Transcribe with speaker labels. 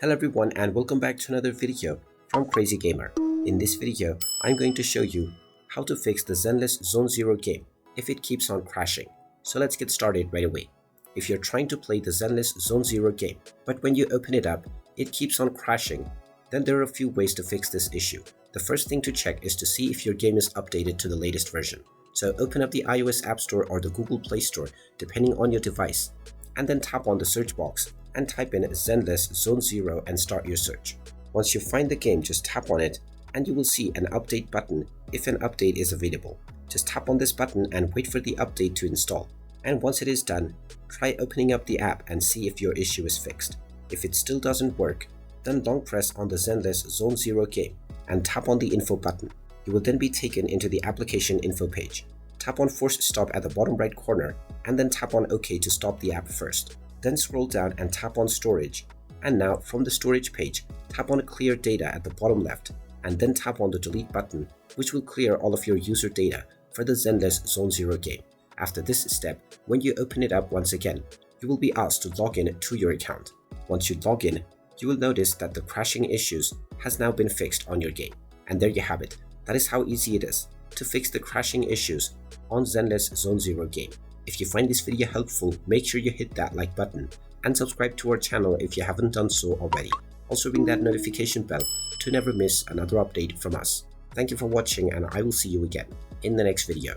Speaker 1: Hello everyone and welcome back to another video from Crazy Gamer. In this video, I'm going to show you how to fix the Zenless Zone Zero game if it keeps on crashing. So let's get started right away. If you're trying to play the Zenless Zone Zero game, but when you open it up, it keeps on crashing, then there are a few ways to fix this issue. The first thing to check is to see if your game is updated to the latest version. So open up the iOS App Store or the Google Play Store depending on your device, and then tap on the search box and type in Zenless Zone Zero and start your search. Once you find the game, just tap on it and you will see an update button if an update is available. Just tap on this button and wait for the update to install. And once it is done, try opening up the app and see if your issue is fixed. If it still doesn't work, then long press on the Zenless Zone Zero game and tap on the info button. You will then be taken into the application info page. Tap on force stop at the bottom right corner and then tap on OK to stop the app first. Then scroll down and tap on storage. And now from the storage page, tap on clear data at the bottom left and then tap on the delete button, which will clear all of your user data for the Zenless Zone Zero game. After this step, when you open it up once again, you will be asked to log in to your account. Once you log in, you will notice that the crashing issues has now been fixed on your game. And there you have it. That is how easy it is to fix the crashing issues on Zenless Zone Zero game. If you find this video helpful, make sure you hit that like button and subscribe to our channel if you haven't done so already. Also ring that notification bell to never miss another update from us. Thank you for watching and I will see you again in the next video.